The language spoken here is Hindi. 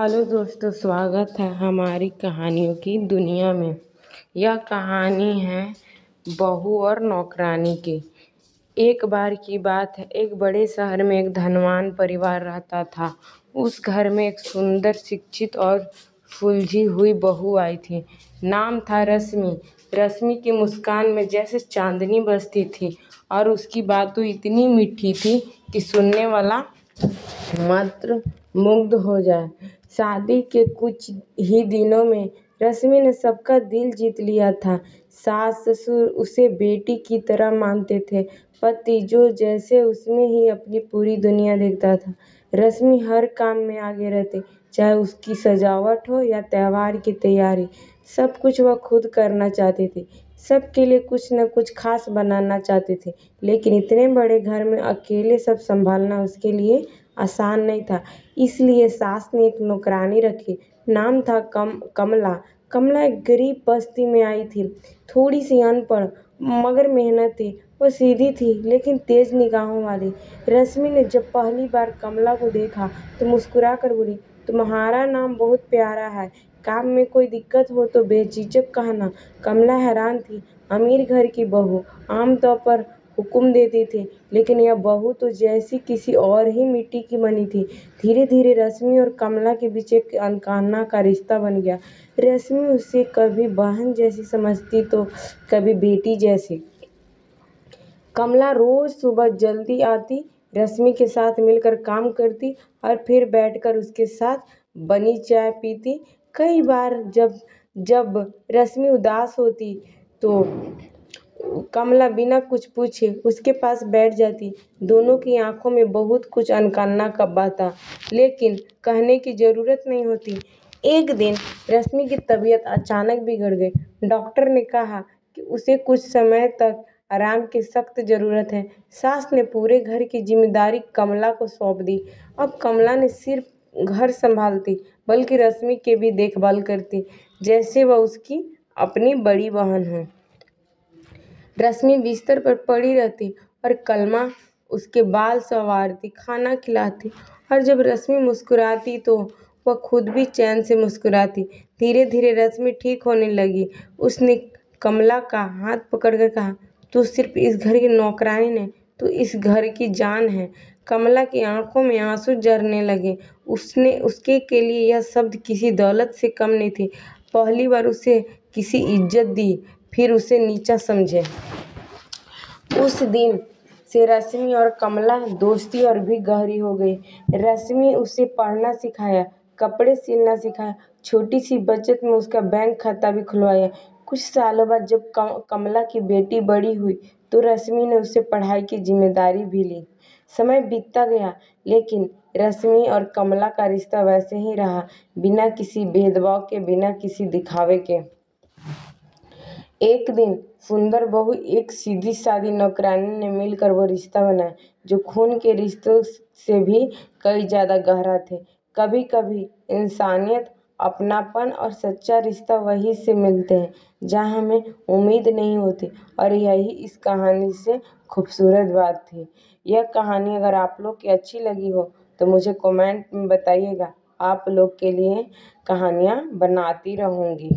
हेलो दोस्तों, स्वागत है हमारी कहानियों की दुनिया में। यह कहानी है बहू और नौकरानी की। एक बार की बात है, एक बड़े शहर में एक धनवान परिवार रहता था। उस घर में एक सुंदर, शिक्षित और सुलझी हुई बहू आई थी। नाम था रश्मि। रश्मि की मुस्कान में जैसे चांदनी बसती थी और उसकी बातें इतनी मीठी थी कि सुनने वाला मात्र मुग्ध हो जाए। शादी के कुछ ही दिनों में रश्मि ने सबका दिल जीत लिया था। सास ससुर उसे बेटी की तरह मानते थे। पति जो जैसे उसमें ही अपनी पूरी दुनिया देखता था। रश्मि हर काम में आगे रहती, चाहे उसकी सजावट हो या त्योहार की तैयारी। सब कुछ वह खुद करना चाहती थी। सबके लिए कुछ न कुछ खास बनाना चाहती थी। लेकिन इतने बड़े घर में अकेले सब संभालना उसके लिए आसान नहीं था। इसलिए सास ने एक नौकरानी रखी। नाम था कमला। कमला एक गरीब बस्ती में आई थी। थोड़ी सी अनपढ़ मगर मेहनती। वो सीधी थी लेकिन तेज निगाहों वाली। रश्मि ने जब पहली बार कमला को देखा तो मुस्कुरा कर बोली, तुम्हारा नाम बहुत प्यारा है। काम में कोई दिक्कत हो तो बेझिझक कहना। कमला हैरान थी। अमीर घर की बहू आमतौर पर हुक्म देती थी, लेकिन यह बहू तो जैसी किसी और ही मिट्टी की बनी थी। धीरे धीरे रश्मि और कमला के बीच एक अनकहा का रिश्ता बन गया। रश्मि उसे कभी बहन जैसी समझती तो कभी बेटी जैसी। कमला रोज सुबह जल्दी आती, रश्मि के साथ मिलकर काम करती और फिर बैठकर उसके साथ बनी चाय पीती। कई बार जब जब रश्मि उदास होती तो कमला बिना कुछ पूछे उसके पास बैठ जाती। दोनों की आंखों में बहुत कुछ अनकहा कब्बा था, लेकिन कहने की जरूरत नहीं होती। एक दिन रश्मि की तबीयत अचानक बिगड़ गई। डॉक्टर ने कहा कि उसे कुछ समय तक आराम की सख्त जरूरत है। सास ने पूरे घर की जिम्मेदारी कमला को सौंप दी। अब कमला ने सिर्फ घर संभालती बल्कि रश्मि की भी देखभाल करती, जैसे वह उसकी अपनी बड़ी बहन हो। रश्मि बिस्तर पर पड़ी रहती और कमला उसके बाल संवारती, खाना खिलाती और जब रश्मि मुस्कुराती तो वह खुद भी चैन से मुस्कुराती। धीरे धीरे रश्मि ठीक होने लगी। उसने कमला का हाथ पकड़कर कहा, तू सिर्फ इस घर की नौकरानी नहीं, तू इस घर की जान है। कमला की आंखों में आंसू झरने लगे। उसके के लिए यह शब्द किसी दौलत से कम नहीं थी। पहली बार उसे किसी इज्जत दी, फिर उसे नीचा समझे। उस दिन से रश्मि और कमला दोस्ती और भी गहरी हो गई। रश्मि उसे पढ़ना सिखाया, कपड़े सिलना सिखाया, छोटी सी बचत में उसका बैंक खाता भी खुलवाया। कुछ सालों बाद जब कमला की बेटी बड़ी हुई तो रश्मि ने उसे पढ़ाई की जिम्मेदारी भी ली। समय बीतता गया, लेकिन रश्मि और कमला का रिश्ता वैसे ही रहा, बिना किसी भेदभाव के, बिना किसी दिखावे के। एक दिन सुंदर बहू एक सीधी सादी नौकरानी ने मिलकर वो रिश्ता बनाया जो खून के रिश्तों से भी कई ज्यादा गहरा थे। कभी कभी इंसानियत, अपनापन और सच्चा रिश्ता वहीं से मिलते हैं जहां हमें उम्मीद नहीं होती, और यही इस कहानी से खूबसूरत बात थी। यह कहानी अगर आप लोग की अच्छी लगी हो तो मुझे कमेंट में बताइएगा। आप लोग के लिए कहानियाँ बनाती रहूँगी।